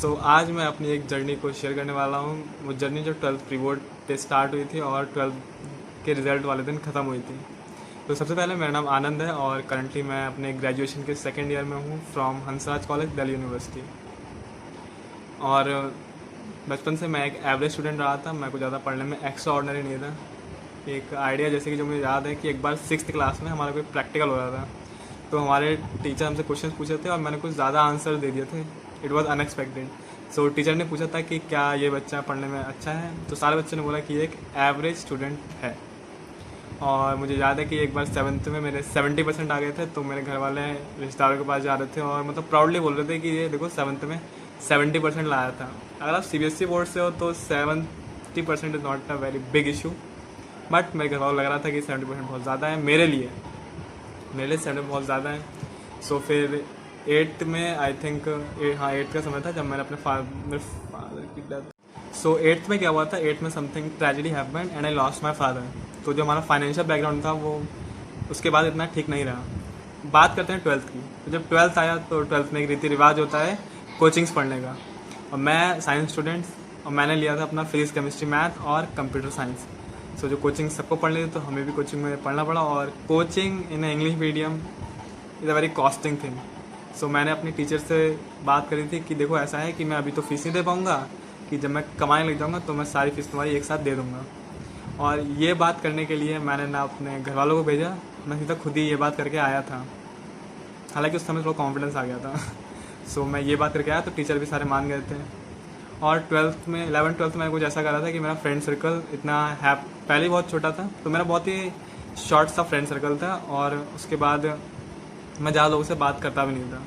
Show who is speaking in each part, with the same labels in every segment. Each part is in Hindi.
Speaker 1: आज मैं अपनी एक जर्नी को शेयर करने वाला हूँ। वो जर्नी जो 12th प्री बोर्ड पे स्टार्ट हुई थी और 12th के रिज़ल्ट वाले दिन ख़त्म हुई थी। तो सबसे पहले मेरा नाम आनंद है और करंटली मैं अपने ग्रेजुएशन के सेकेंड ईयर में हूँ from Hansraj college, Delhi university. और बचपन से मैं एक एवरेज स्टूडेंट रहा था। मैं कुछ ज़्यादा पढ़ने में एक्स्ट्रा ऑर्डिनरी नहीं था। एक आइडिया जैसे कि जो मुझे याद है कि एक बार 6th क्लास में हमारा कोई प्रैक्टिकल हो रहा था, तो हमारे टीचर हमसे क्वेश्चन पूछे थे और मैंने कुछ ज़्यादा आंसर दे दिए थे। It was unexpected. So teacher ने पूछा था कि क्या ये बच्चा पढ़ने में अच्छा है, तो सारे बच्चों ने बोला कि ये एक एवरेज स्टूडेंट है। और मुझे याद है कि एक बार 7th में मेरे 70% आ गए थे, तो मेरे घर वाले रिश्तेदारों के पास जा रहे थे और मतलब प्राउडली बोल रहे थे कि ये देखो 7th में 70% लाया था। अगर आप CBSE बोर्ड से हो तो 70% is not a very big issue, but मेरे घर वालों लग रहा था कि 70% बहुत ज़्यादा है मेरे लिए 70 बहुत ज़्यादा है। सो फिर 8th में आई थिंक, हाँ 8th का समय था जब मैंने मेरे फादर की डेथ। सो 8th में क्या हुआ था, 8th में something tragedy happened and I lost my father. तो जो हमारा फाइनेंशियल बैकग्राउंड था वो उसके बाद इतना ठीक नहीं रहा। बात करते हैं 12th की। तो जब 12th आया तो 12th में एक रीति रिवाज होता है कोचिंग्स पढ़ने का, और मैं साइंस स्टूडेंट और मैंने लिया था अपना फिजिक्स, केमिस्ट्री, मैथ और कंप्यूटर साइंस। सो जो कोचिंग सबको पढ़नी थी तो हमें भी कोचिंग में पढ़ना पड़ा, और coaching in English medium is a very costing thing. So मैंने अपनी टीचर से बात करी थी कि देखो ऐसा है कि मैं अभी तो फीस नहीं दे पाऊँगा, कि जब मैं कमाने लग जाऊँगा तो मैं सारी फीस तुम्हारी एक साथ दे दूँगा। और ये बात करने के लिए मैंने ना अपने घर वालों को भेजा, मैं सीधा खुद ही ये बात करके आया था। हालांकि उस समय थोड़ा कॉन्फिडेंस आ गया था। सो मैं ये बात करके आया तो टीचर भी सारे मान गए थे। और 12th में 11th-12th में कुछ ऐसा करा था कि मेरा फ्रेंड सर्कल इतना है, पहले ही बहुत छोटा था, तो मेरा बहुत ही शॉर्ट सा फ्रेंड सर्कल था। और उसके बाद मैं ज़्यादा लोगों से बात करता भी नहीं था।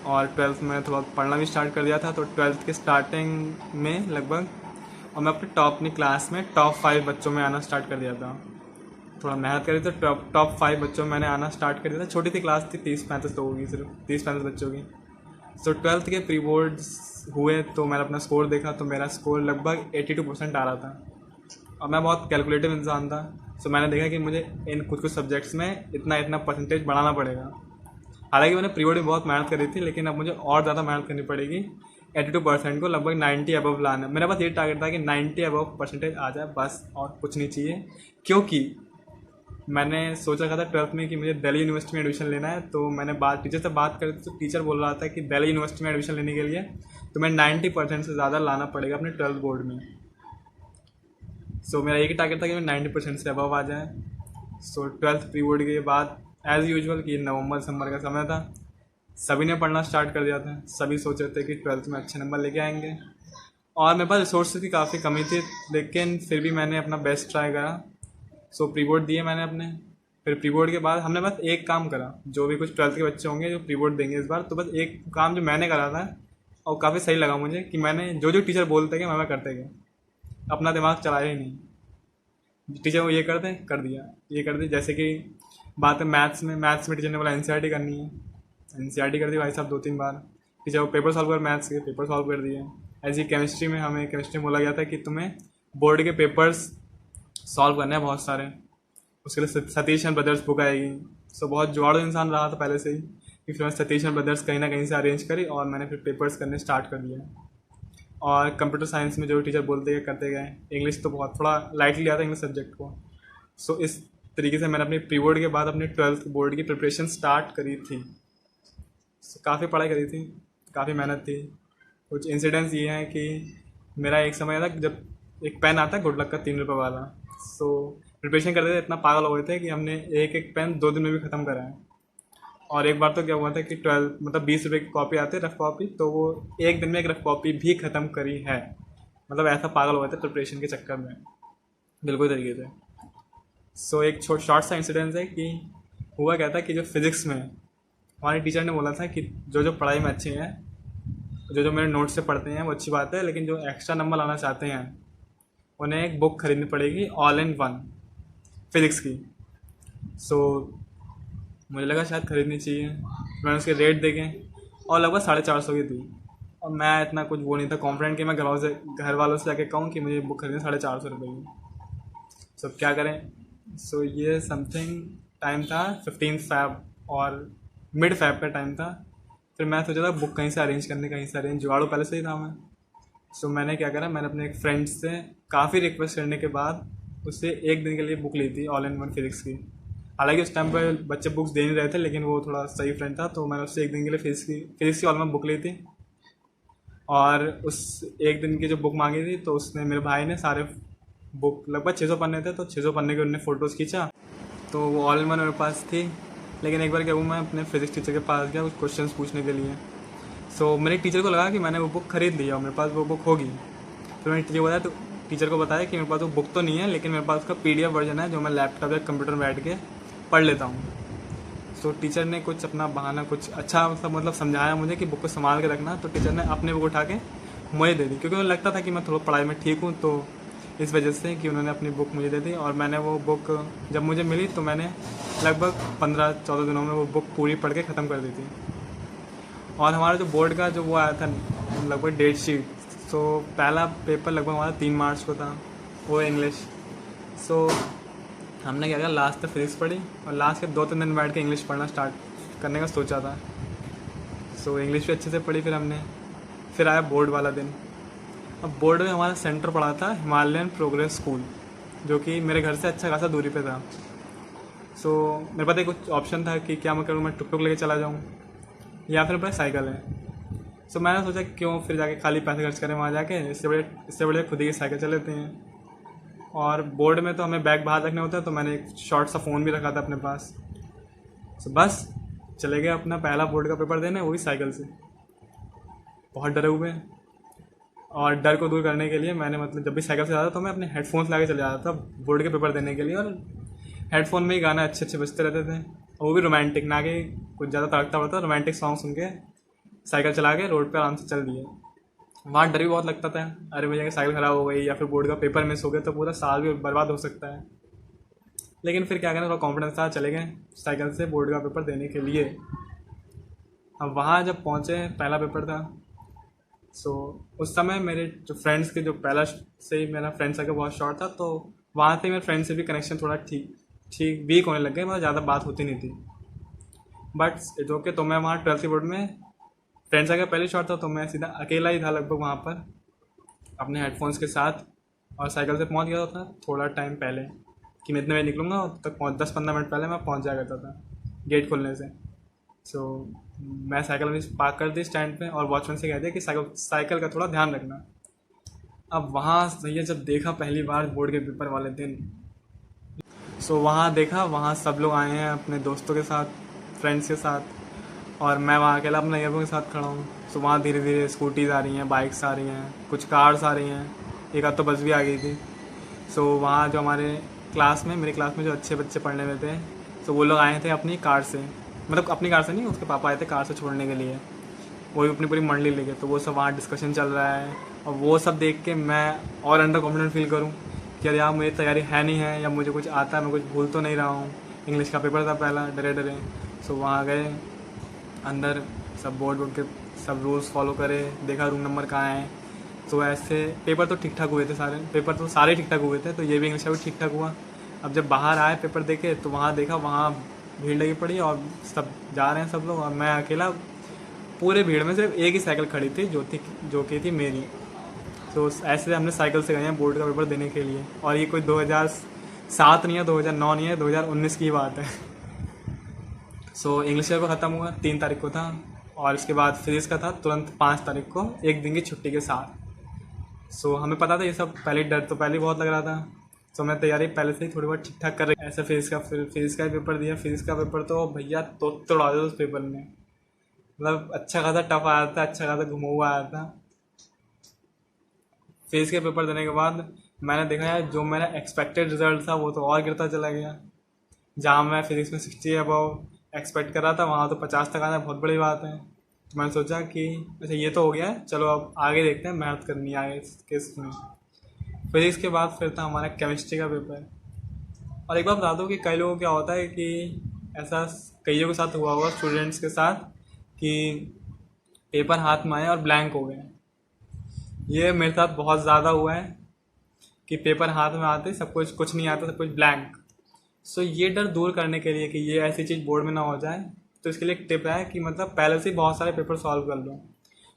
Speaker 1: और 12th में थोड़ा पढ़ना भी स्टार्ट कर दिया था, तो 12th के स्टार्टिंग में लगभग, और मैं अपने अपनी क्लास में टॉप 5 बच्चों में आना स्टार्ट कर दिया था। थोड़ा मेहनत करी तो टॉप 5 बच्चों में मैंने आना स्टार्ट कर दिया था। छोटी सी क्लास थी, 30-35 लोगों की, सिर्फ 30-35 बच्चों की। सो 12th के प्री बोर्ड्स हुए तो मैंने अपना स्कोर देखा, तो मेरा स्कोर लगभग 82% आ रहा था। और मैं बहुत कैलकुलेटिव इंसान था। सो मैंने देखा कि मुझे इन कुछ सब्जेक्ट्स में इतना इतना परसेंटेज बढ़ाना पड़ेगा। हालांकि मैंने प्री बोर्ड में बहुत मेहनत करी थी, लेकिन अब मुझे और ज़्यादा मेहनत करनी पड़ेगी 82% को लगभग 90 अबव लाना। मेरा बस ये टारगेट था कि 90 अबव परसेंटेज आ जाए बस, और कुछ नहीं चाहिए। क्योंकि मैंने सोच रखा था 12th में कि मुझे दिल्ली यूनिवर्सिटी में एडमिशन लेना है। तो मैंने टीचर से बात करी तो टीचर बोल रहा था कि दिल्ली यूनिवर्सिटी में एडमिशन लेने के लिए तुम्हें 90% से ज़्यादा लाना पड़ेगा अपने 12th बोर्ड में। सो मेरा एक ही टारगेट था कि मैं 90% से अबव आ जाए। सो 12th प्री बोर्ड के बाद एज़ यूजुअल कि नवंबर दिसंबर का समय था, सभी ने पढ़ना स्टार्ट कर दिया था। सभी सोच रहे थे कि 12th में अच्छे नंबर लेके आएंगे, और मेरे पास रिसोर्सेज की काफ़ी कमी थी, लेकिन फिर भी मैंने अपना बेस्ट ट्राई करा। सो प्री बोर्ड दिए मैंने अपने। फिर प्री बोर्ड के बाद हमने बस एक काम करा, जो भी कुछ 12th के बच्चे होंगे जो प्री बोर्ड देंगे इस बार, तो बस एक काम जो मैंने करा था और काफ़ी सही लगा मुझे, कि मैंने जो जो टीचर बोलते गए मैं करते गए, अपना दिमाग चलाया ही नहीं। टीचर को ये कर दें कर दिया, ये कर दी। जैसे कि बात है मैथ्स में टीचर ने बोला NCERT करनी है, NCERT कर दी भाई साहब 2-3 बार। टीचर को पेपर सॉल्व कर मैथ्स के, पेपर सॉल्व कर दिए। ऐसे ही केमिस्ट्री में हमें केमिस्ट्री में बोला गया था कि तुम्हें बोर्ड के पेपर्स सॉल्व करने हैं बहुत सारे, उसके लिए सतीश एंड ब्रदर्स बुक आएगी। सो बहुत जुगाड़ू इंसान रहा था पहले से ही, कि फिर मैंने सतीश एंड ब्रदर्स कहीं ना कहीं से अरेंज करी और मैंने फिर पेपर्स करने स्टार्ट कर दिए। और कंप्यूटर साइंस में जो टीचर बोलते गए करते गए। इंग्लिश तो बहुत थोड़ा लाइटली लिया था इंग्लिश सब्जेक्ट को। सो इस तरीके से मैंने अपनी प्री बोर्ड के बाद अपनी 12th बोर्ड की प्रिपरेशन स्टार्ट करी थी। काफ़ी पढ़ाई करी थी, काफ़ी मेहनत थी। कुछ इंसिडेंट्स ये हैं कि मेरा एक समय था जब एक पेन आता है गुड लक का 3 रुपये वाला। सो प्रिपरेशन करते थे, इतना पागल हो गए थे कि हमने एक एक पेन 2 दिन में भी ख़त्म करा है। और एक बार तो क्या हुआ था कि 20 रुपये की कॉपी आती है, रफ कॉपी, तो वो एक दिन में एक रफ कॉपी भी ख़त्म करी है। मतलब ऐसा पागल हो गए थे प्रिपरेशन के चक्कर में, बिल्कुल तरीके से। सो एक शॉर्ट सा इंसिडेंस है कि हुआ क्या था कि जो फिज़िक्स में हमारे टीचर ने बोला था कि जो जो पढ़ाई में अच्छे हैं, जो जो मेरे नोट से पढ़ते हैं वो अच्छी बात है, लेकिन जो एक्स्ट्रा नंबर लाना चाहते हैं उन्हें एक बुक खरीदनी पड़ेगी ऑल इन वन फिज़िक्स की। सो मुझे लगा शायद ख़रीदनी चाहिए। मैंने उसके रेट देखे और लगभग 450 की थी। और मैं इतना कुछ वो नहीं था कॉन्फिडेंट कि मैं घर वालों से जाके कहूँ कि मुझे बुक खरीदनी 450 रुपये की। सो क्या करें। सो ये समथिंग टाइम था 15 फ़ैब और मिड फ़ैब का टाइम था। फिर मैं सोचा था बुक कहीं से अरेंज करने, कहीं से अरेंज जुगाड़ू पहले से ही था मैं। सो मैंने क्या करा, मैंने अपने एक फ्रेंड से काफ़ी रिक्वेस्ट करने के बाद उससे एक दिन के लिए बुक ली थी, ऑल इन वन फिजिक्स की। हालांकि उस टाइम पर बच्चे बुक्स दे नहीं रहे थे, लेकिन वो थोड़ा सही फ्रेंड था, तो मैंने उससे एक दिन के लिए फिजिक्स की ऑल इन वन बुक ली थी। और उस एक दिन की जो बुक मांगी थी, तो उसने, मेरे भाई ने सारे बुक लगभग 600 पन्ने थे, तो 600 पन्ने के उन्होंने फ़ोटोज़ खींचा, तो वो ऑल इन वन मेरे पास थी। लेकिन एक बार क्या हुआ, मैं अपने फिजिक्स टीचर के पास गया कुछ क्वेश्चंस पूछने के लिए। सो मेरे टीचर को लगा कि मैंने वो बुक खरीद ली और मेरे पास वो बुक होगी। फिर मैंने टीचर को बताया कि मेरे पास वो बुक तो नहीं है, लेकिन मेरे पास उसका PDF वर्जन है जो मैं लैपटॉप या कंप्यूटर में बैठ के पढ़ लेता हूँ। सो टीचर ने कुछ अपना बहाना, कुछ अच्छा मतलब समझाया मुझे कि बुक को संभाल के रखना। तो टीचर ने अपने बुक उठा के मुझे दे दी, क्योंकि उन्हें लगता था कि मैं थोड़ा पढ़ाई में ठीक हूँ, तो इस वजह से कि उन्होंने अपनी बुक मुझे दे दी। और मैंने वो बुक जब मुझे मिली तो मैंने लगभग 15-14 दिनों में वो बुक पूरी पढ़ के ख़त्म कर दी थी। और हमारा जो बोर्ड का जो वो आया था लगभग डेट शीट, सो पहला पेपर लगभग हमारा 3 मार्च को था, वो इंग्लिश। सो हमने क्या किया, लास्ट तक फिजिक्स पढ़ी और लास्ट के 2-3 दिन बैठ के इंग्लिश पढ़ना स्टार्ट करने का सोचा था। सो इंग्लिश भी अच्छे से पढ़ी फिर हमने। फिर आया बोर्ड वाला दिन। अब बोर्ड में हमारा सेंटर पड़ा था हिमालयन प्रोग्रेस स्कूल, जो कि मेरे घर से अच्छा खासा दूरी पे था। सो मेरे पास एक कुछ ऑप्शन था कि क्या मैं करूँ, मैं टुक टुक लेके चला जाऊँ या फिर मेरे पास साइकिल है। सो मैंने सोचा क्यों फिर जाके खाली पैसे खर्च करें वहाँ जाके, इससे बड़े खुद ही की साइकिल चल लेते हैं। और बोर्ड में तो हमें बैग बाहर रखने होता है, तो मैंने एक शॉर्ट सा फ़ोन भी रखा था अपने पास। सो बस चले गए अपना पहला बोर्ड का पेपर देने, वो भी साइकिल से। बहुत डरे हुए हैं, और डर को दूर करने के लिए मैंने मतलब जब भी साइकिल से जाता तो मैं अपने हेडफोन्स ला के चले जाता था बोर्ड के पेपर देने के लिए। और हेडफोन में ही गाना अच्छे अच्छे बजते रहते थे, और वो भी रोमांटिक, ना कि कुछ ज़्यादा तड़कता पड़ता, रोमांटिक सॉन्ग सुन के साइकिल चला के रोड पर आराम से चल दिए। वहाँ डर भी बहुत लगता था, अरे भैया साइकिल ख़राब हो गई या फिर बोर्ड का पेपर मिस हो गया तो पूरा साल भी बर्बाद हो सकता है। लेकिन फिर क्या करें, थोड़ा कॉन्फिडेंस था, चले गए साइकिल से बोर्ड का पेपर देने के लिए। अब वहाँ जब पहुँचे, पहला पेपर था। सो उस समय मेरे जो फ्रेंड्स के, जो पहला से ही मेरा फ्रेंड सर्कल बहुत शॉर्ट था, तो वहाँ से मेरे फ्रेंड से भी कनेक्शन थोड़ा ठीक वीक होने लग गए, मतलब ज़्यादा बात होती नहीं थी। But it's okay. तो मैं वहाँ 12वीं बोर्ड में फ्रेंड सर्कल पहले शॉर्ट था, तो मैं सीधा अकेला ही था लगभग वहाँ पर अपने हेडफोन्स के साथ, और साइकिल से पहुँच गया था थोड़ा टाइम पहले कि मैं इतने बजे निकलूँगा, तक 10-15 मिनट पहले मैं पहुँच जाया करता था गेट खोलने से। सो मैं साइकिल भी पार्क कर दी स्टैंड पे, और वॉचमैन से कह दिया कि साइकिल का थोड़ा ध्यान रखना। अब वहाँ भैया जब देखा पहली बार बोर्ड के पेपर वाले दिन, सो वहाँ देखा, वहाँ सब लोग आए हैं अपने दोस्तों के साथ, फ्रेंड्स के साथ, और मैं वहाँ अकेला अपने ईयरफोन के साथ खड़ा हूँ। सो वहाँ धीरे धीरे स्कूटीज़ आ रही हैं, बाइक्स आ रही हैं, कुछ कार्स आ रही हैं, एक आध तो बस भी आ गई थी। सो वहाँ जो हमारे मेरी क्लास में जो अच्छे बच्चे पढ़ने में थे, सो वो लोग आए थे अपनी कार से, मतलब अपनी कार से नहीं, उसके पापा आए थे कार से छोड़ने के लिए, वो भी अपनी पूरी मंडली लेके। तो वो सब वहाँ डिस्कशन चल रहा है, और वो सब देख के मैं और अंडर कॉन्फिडेंट फील करूँ कि अरे यार मुझे तैयारी है नहीं है, या मुझे कुछ आता है, मैं कुछ भूल तो नहीं रहा हूँ। इंग्लिश का पेपर था पहला, डरे डरे। सो वहाँ गए अंदर, सब बोर्ड के सब रूल्स फॉलो करे, देखा रूम नंबर कहाँ है। तो ऐसे पेपर तो ठीक ठाक हुए थे, पेपर तो सारे ठीक ठाक हुए थे, तो ये भी इंग्लिश का भी ठीक ठाक हुआ। अब जब बाहर आए पेपर देके, तो वहाँ देखा, वहाँ भीड़ लगी पड़ी और सब जा रहे हैं सब लोग, और मैं अकेला पूरे भीड़ में सिर्फ एक ही साइकिल खड़ी थी जो कि थी मेरी। तो ऐसे हमने साइकिल से गए हैं बोर्ड का पेपर देने के लिए, और ये कोई 2007 नहीं है, 2009 नहीं है, 2019 की बात है। सो इंग्लिश पेपर ख़त्म हुआ, 3 तारीख को था, और इसके बाद फिजिक्स का था तुरंत 5 तारीख को, एक दिन की छुट्टी के साथ। सो हमें पता था ये सब, पहले डर तो पहले बहुत लग रहा था। सो मैं तैयारी पहले से ही थोड़ी बहुत ठीक ठाक कर रही। ऐसा फिजिक्स का पेपर दिया। फिजिक्स का पेपर तो भैया तो उड़ा दिया उस पेपर में, मतलब अच्छा खासा टफ आया था, अच्छा खासा घुमा हुआ आया था। फिजिक्स के पेपर देने के बाद मैंने देखा यार, जो मेरा एक्सपेक्टेड रिजल्ट था वो तो और गिरता चला गया। जहाँ मैं फिजिक्स में 60 अबव एक्सपेक्ट कर रहा था, वहाँ तो 50 तक आना बहुत बड़ी बात है। तो मैंने सोचा कि अच्छा ये तो हो गया है, चलो अब आगे देखते हैं, मेहनत करनी है आगे इसमें। फिजिक्स के बाद फिर था हमारा केमिस्ट्री का पेपर। और एक बात बता दूँ कि कई लोगों को क्या होता है कि ऐसा कईयों के साथ हुआ होगा, स्टूडेंट्स के साथ, कि पेपर हाथ में आए और ब्लैंक हो गए। ये मेरे साथ बहुत ज़्यादा हुआ है कि पेपर हाथ में आते सब कुछ नहीं आता, सब कुछ ब्लैंक। सो ये डर दूर करने के लिए कि ये ऐसी चीज़ बोर्ड में ना हो जाए, तो इसके लिए एक टिप है कि मतलब पहले से ही बहुत सारे पेपर सॉल्व कर लो,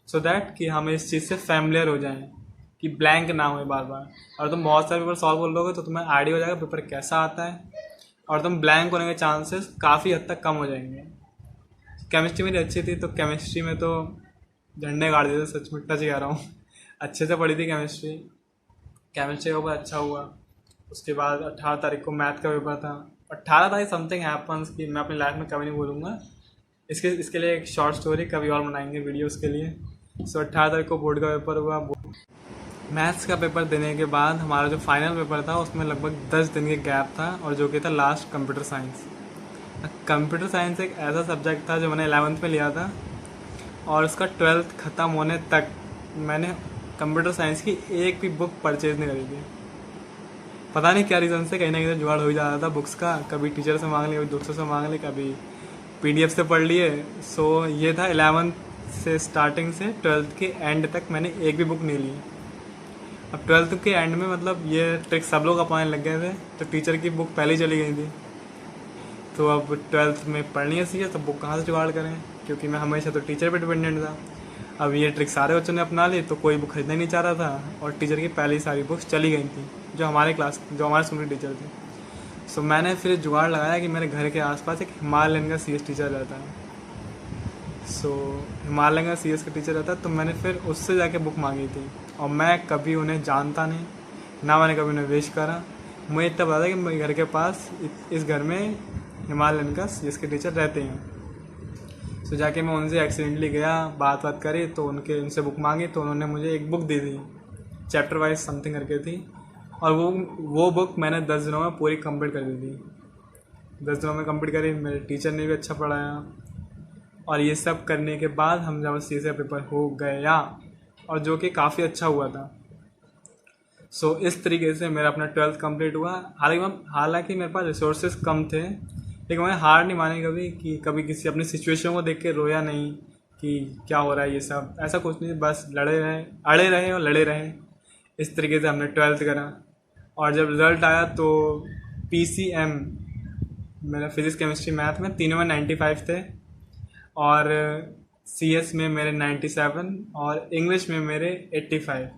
Speaker 1: सो दैट कि हम इस चीज़ से फैमिलियर हो जाएं कि ब्लैंक ना हो बार बार। और तुम बहुत सारे पेपर सॉल्व कर लोगे तो तुम्हें आइडिया हो जाएगा पेपर कैसा आता है, और तुम ब्लैंक होने के चांसेस काफ़ी हद तक कम हो जाएंगे। केमिस्ट्री मेरी अच्छी थी, तो केमिस्ट्री में तो झंडे गाड़ दिए थे, सच में टच कह रहा हूँ। अच्छे से पढ़ी थी केमिस्ट्री का पेपर अच्छा हुआ। उसके बाद 18 तारीख को मैथ का पेपर था। 18 तारीख समथिंग हैपन्स कि मैं अपनी लाइफ में कभी नहीं भूलूंगा। इसके लिए एक शॉर्ट स्टोरी कभी और बनाएंगे वीडियो उसके लिए। 18 तारीख को बोर्ड का पेपर हुआ। मैथ्स का पेपर देने के बाद हमारा जो फाइनल पेपर था उसमें लगभग 10 दिन के गैप था, और जो कि था last computer science. Computer science एक ऐसा सब्जेक्ट था जो मैंने 11th में लिया था, और उसका 12th ख़त्म होने तक मैंने कंप्यूटर साइंस की एक भी बुक परचेज नहीं करी थी। पता नहीं क्या रीज़न से, कहीं ना कहीं जुगाड़ हो ही जाता था बुक्स का। कभी टीचर से मांग लिए, कभी दोस्तों से मांग लिए, कभी PDF से पढ़ लिए। सो ये था 11th से स्टार्टिंग से 12th के एंड तक मैंने एक भी बुक नहीं ली। अब 12th के एंड में मतलब ये ट्रिक सब लोग अपनाने लग गए थे, तो टीचर की बुक पहले ही चली गई थी। तो अब 12th में पढ़नी है चाहिए, तो बुक कहाँ से जुगाड़ करें, क्योंकि मैं हमेशा तो टीचर पे डिपेंडेंट था। अब ये ट्रिक सारे बच्चों ने अपना ली, तो कोई बुक खरीदना नहीं चाह रहा था, और टीचर की पहली सारी बुक्स चली गई थी जो हमारे स्कूल के टीचर थे। सो मैंने फिर जुगाड़ लगाया कि मेरे घर के आसपास एक हिमालयन का CS टीचर रहता है। सो हिमालयन का CS का टीचर रहता है, तो मैंने फिर उससे जाके बुक मांगी थी। और मैं कभी उन्हें जानता नहीं, ना मैंने कभी उन्हें विश करा। मुझे इतना पता था कि मेरे घर के पास इस घर में हिमालयन का CS के टीचर रहते हैं। सो जाके मैं उनसे एक्सीडेंटली गया, बात करी, तो उनसे बुक मांगी, तो उन्होंने मुझे एक बुक दी थी, चैप्टर वाइज समथिंग करके थी। और वो बुक मैंने 10 दिनों में पूरी कंप्लीट कर दी थी। 10 दिनों में कंप्लीट करी। मेरे टीचर ने भी अच्छा पढ़ाया, और ये सब करने के बाद हम जब CS का पेपर हो गया, और जो कि काफ़ी अच्छा हुआ था। सो इस तरीके से मेरा अपना 12th कंप्लीट हुआ। हालांकि मेरे पास रिसोर्सेज कम थे, लेकिन मैंने हार नहीं मानी कभी, कि कभी किसी अपनी सिचुएशन को देख के रोया नहीं कि क्या हो रहा है ये सब, ऐसा कुछ नहीं। बस अड़े रहे और लड़े रहे। इस तरीके से हमने 12th करा। और जब रिज़ल्ट आया तो PCM, मेरा फिजिक्स केमिस्ट्री मैथ में तीनों में 95 थे, और CS में मेरे 97, और इंग्लिश में मेरे 85,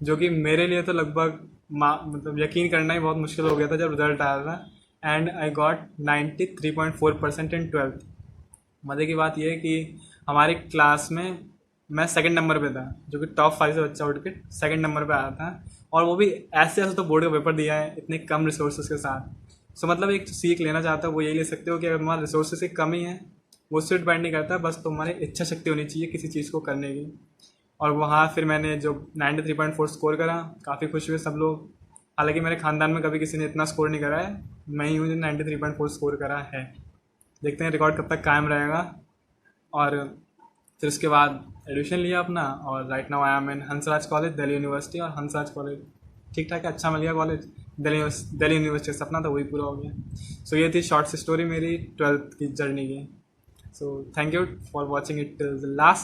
Speaker 1: जो कि मेरे लिए तो लगभग मतलब यकीन करना ही बहुत मुश्किल हो गया था जब रिज़ल्ट आया था। And I got 93.4% in 12th। मज़े की बात यह है कि हमारी क्लास में मैं सेकंड नंबर पे था, जो कि टॉप 5 से बच्चा उठ के सेकंड नंबर पे आया था, और वो भी ऐसे तो बोर्ड का पेपर दिया है इतने कम रिसोर्सेज के साथ। सो मतलब एक सीख लेना चाहता हूँ वो यही ले सकते हो कि अगर तुम्हारे रिसोर्सेज की कमी है, वो उससे डिपेंड नहीं करता, बस तुम्हारी इच्छा शक्ति होनी चाहिए किसी चीज़ को करने की। और वहाँ फिर मैंने जो 93.4 स्कोर करा, काफ़ी खुश हुए सब लोग। हालांकि मेरे ख़ानदान में कभी किसी ने इतना स्कोर नहीं करा है, मैं ही हूँ जो 93.4 स्कोर करा है। देखते हैं रिकॉर्ड कब तक कायम रहेगा। और फिर उसके बाद एडमिशन लिया अपना, और right now I am in Hansraj college, Delhi university. और हंसराज कॉलेज ठीक ठाक है, अच्छा मिल गया कॉलेज। दिल्ली यूनिवर्सिटी का सपना था, वही पूरा हो गया। सो ये थी शॉर्ट सी स्टोरी मेरी 12th की जर्नी की। So thank you for watching it till the last.